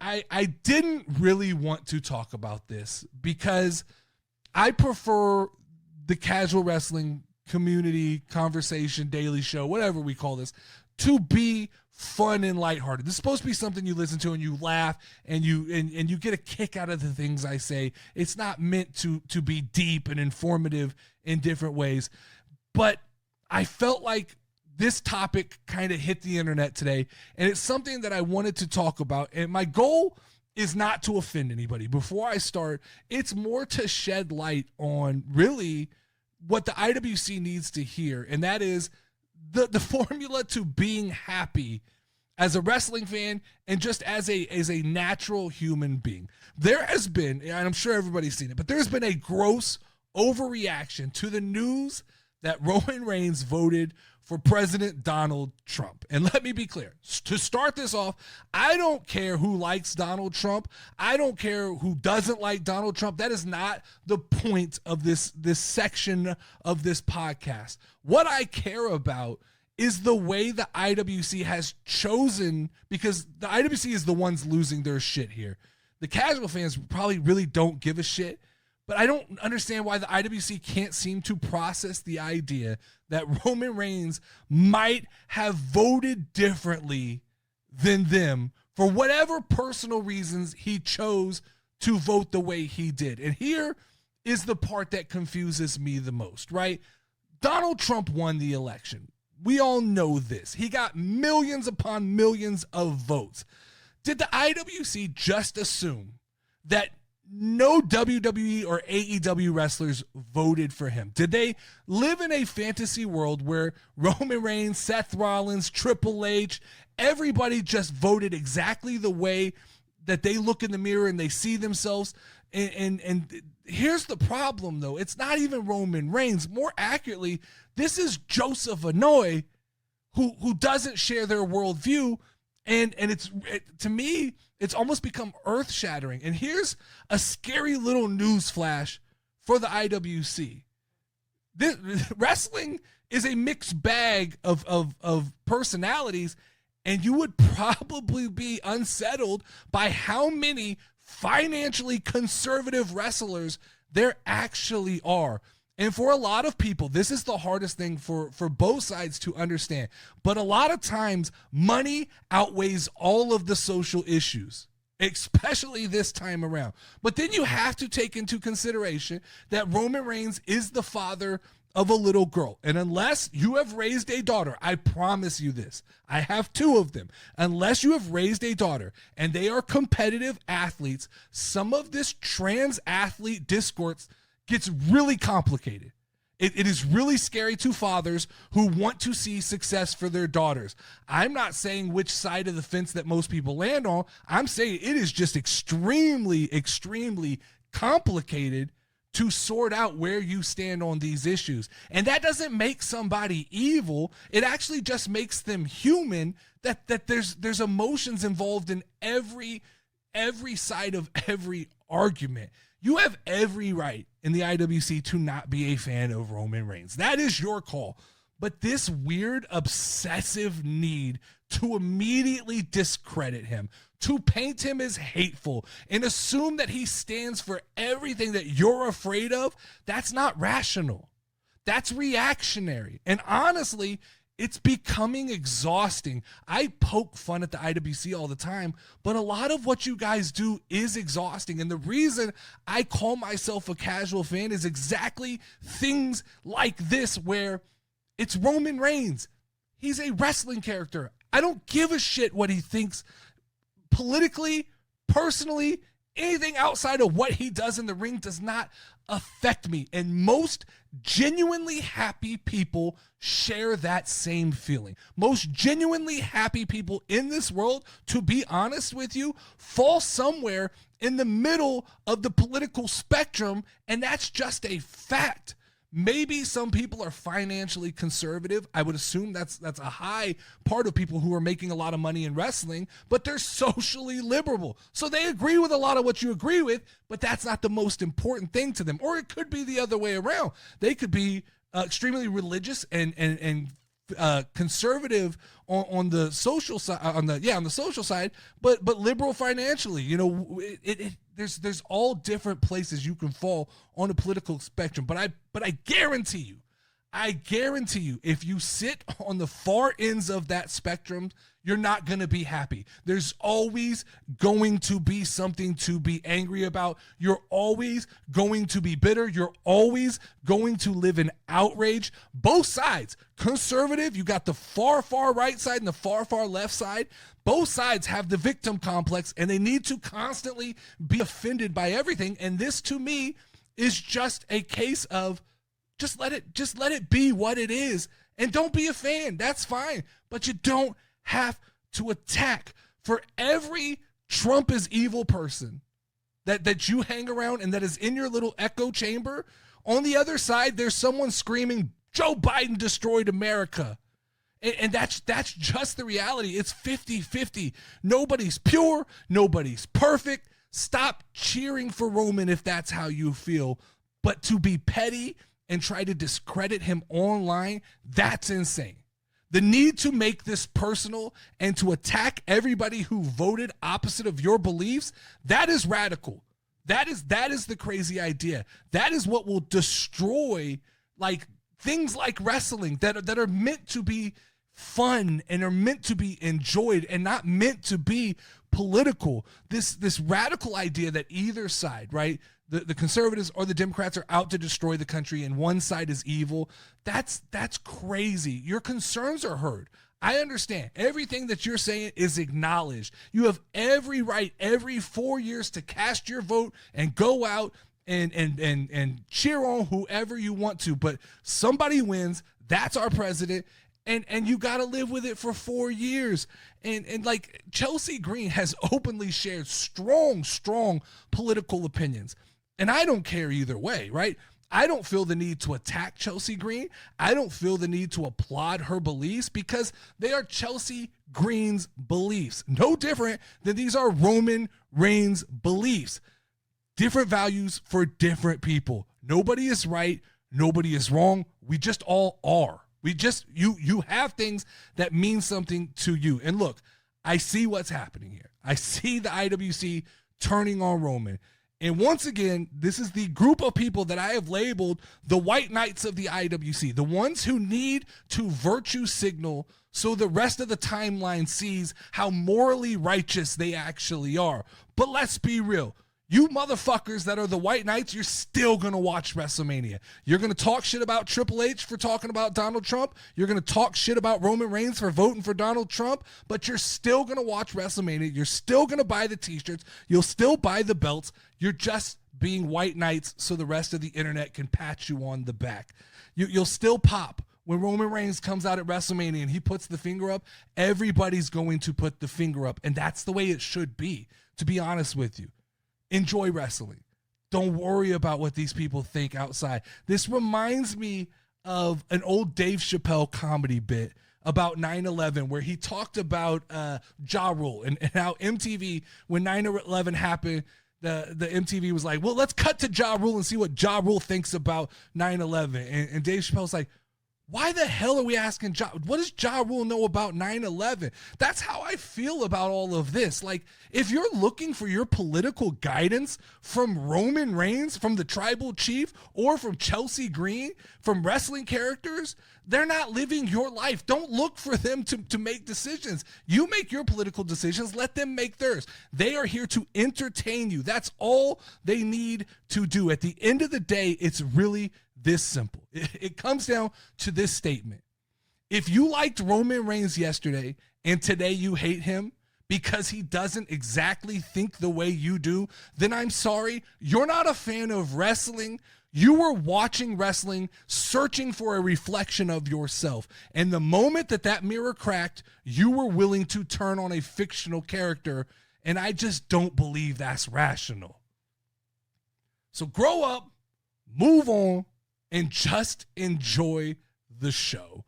I didn't really want to talk about this because I prefer the casual wrestling community conversation, daily show, whatever we call this, to be fun and lighthearted. This is supposed to be something you listen to and you laugh and you get a kick out of the things I say. It's not meant to be deep and informative in different ways. But I felt like this topic kind of hit the internet today, and it's something that I wanted to talk about. And my goal is not to offend anybody. Before I start, it's more to shed light on really what the IWC needs to hear, and that is the formula to being happy as a wrestling fan and just as a natural human being. There has been, and I'm sure everybody's seen it, but there's been a gross overreaction to the news that Roman Reigns voted for President Donald Trump. And let me be clear, to start this off, I don't care who likes Donald Trump. I don't care who doesn't like Donald Trump. That is not the point of this section of this podcast. What I care about is the way the IWC has chosen, because the IWC is the ones losing their shit here. The casual fans probably really don't give a shit. But I don't understand why the IWC can't seem to process the idea that Roman Reigns might have voted differently than them for whatever personal reasons he chose to vote the way he did. And here is the part that confuses me the most, right? Donald Trump won the election. We all know this. He got millions upon millions of votes. Did the IWC just assume that no WWE or AEW wrestlers voted for him? Did they live in a fantasy world where Roman Reigns, Seth Rollins, Triple H, everybody just voted exactly the way that they look in the mirror and they see themselves? And here's the problem, though. It's not even Roman Reigns. More accurately, this is Joseph Anoa'i, who doesn't share their worldview. And to me, it's almost become earth-shattering. And here's a scary little news flash for the IWC. Wrestling is a mixed bag of personalities, and you would probably be unsettled by how many financially conservative wrestlers there actually are. And for a lot of people, this is the hardest thing for both sides to understand. But a lot of times, money outweighs all of the social issues, especially this time around. But then you have to take into consideration that Roman Reigns is the father of a little girl. And unless you have raised a daughter, I promise you this, I have two of them. Unless you have raised a daughter and they are competitive athletes, some of this trans athlete discourse gets really complicated. It is really scary to fathers who want to see success for their daughters. I'm not saying which side of the fence that most people land on. I'm saying it is just extremely, extremely complicated to sort out where you stand on these issues. And that doesn't make somebody evil. It actually just makes them human, that there's emotions involved in every side of every argument. You have every right in the IWC to not be a fan of Roman Reigns. That is your call. But this weird, obsessive need to immediately discredit him, to paint him as hateful, and assume that he stands for everything that you're afraid of, that's not rational. That's reactionary. And honestly, it's becoming exhausting. I poke fun at the IWC all the time, but a lot of what you guys do is exhausting. And the reason I call myself a casual fan is exactly things like this, where it's Roman Reigns. He's a wrestling character. I don't give a shit what he thinks politically, personally. Anything outside of what he does in the ring does not affect me. And most genuinely happy people share that same feeling. Most genuinely happy people in this world, to be honest with you, fall somewhere in the middle of the political spectrum, and that's just a fact. Maybe some people are financially conservative. I would assume that's a high part of people who are making a lot of money in wrestling, but they're socially liberal. So they agree with a lot of what you agree with, but that's not the most important thing to them. Or it could be the other way around. They could be extremely religious and conservative on the social side, on the social side, but liberal financially. You know, there's all different places you can fall on the political spectrum. But I guarantee you, if you sit on the far ends of that spectrum, you're not going to be happy. There's always going to be something to be angry about. You're always going to be bitter. You're always going to live in outrage. Both sides, conservative, you got the far right side and the far left side. Both sides have the victim complex, and they need to constantly be offended by everything. And this, to me, is just a case of just let it be what it is, and don't be a fan. That's fine, but you don't have to attack. For every Trump is evil person that you hang around and that is in your little echo chamber, on the other side there's someone screaming, Joe Biden destroyed America. And that's just the reality. It's 50-50. Nobody's pure, nobody's perfect. Stop cheering for Roman if that's how you feel. But to be petty and try to discredit him online, that's insane. The need to make this personal and to attack everybody who voted opposite of your beliefs, that is radical. That is the crazy idea. That is what will destroy like things like wrestling that are meant to be fun and are meant to be enjoyed and not meant to be political. This radical idea that either side, right, the conservatives or the Democrats are out to destroy the country and one side is evil, that's crazy. Your concerns are heard. I understand. Everything that you're saying is acknowledged. You have every right every 4 years to cast your vote and go out and cheer on whoever you want to. But somebody wins. That's our president. And you got to live with it for 4 years. And like Chelsea Green has openly shared strong political opinions. And I don't care either way, right? I don't feel the need to attack Chelsea Green. I don't feel the need to applaud her beliefs because they are Chelsea Green's beliefs. No different than these are Roman Reigns' beliefs. Different values for different people. Nobody is right. Nobody is wrong. We just all are. You have things that mean something to you. And look, I see what's happening here. I see the IWC turning on Roman. And once again, this is the group of people that I have labeled the white knights of the IWC, the ones who need to virtue signal so the rest of the timeline sees how morally righteous they actually are. But let's be real. You motherfuckers that are the white knights, you're still going to watch WrestleMania. You're going to talk shit about Triple H for talking about Donald Trump. You're going to talk shit about Roman Reigns for voting for Donald Trump, but you're still going to watch WrestleMania. You're still going to buy the t-shirts. You'll still buy the belts. You're just being white knights so the rest of the internet can pat you on the back. You'll still pop. When Roman Reigns comes out at WrestleMania and he puts the finger up, everybody's going to put the finger up. And that's the way it should be, to be honest with you. Enjoy wrestling. Don't worry about what these people think outside. This reminds me of an old Dave Chappelle comedy bit about 9/11 where he talked about Ja Rule and how MTV, when 9/11 happened, the MTV was like, well, let's cut to Ja Rule and see what Ja Rule thinks about 9/11. And Dave Chappelle's like, why the hell are we asking Ja? What does Ja Rule know about 9/11? That's how I feel about all of this. Like, if you're looking for your political guidance from Roman Reigns, from the tribal chief, or from Chelsea Green, from wrestling characters, they're not living your life. Don't look for them to make decisions. You make your political decisions. Let them make theirs. They are here to entertain you. That's all they need to do. At the end of the day, it's really this simple. It comes down to this statement. If you liked Roman Reigns yesterday and today you hate him because he doesn't exactly think the way you do, then I'm sorry, you're not a fan of wrestling. You were watching wrestling, searching for a reflection of yourself. And the moment that mirror cracked, you were willing to turn on a fictional character. And I just don't believe that's rational. So grow up, move on, and just enjoy the show.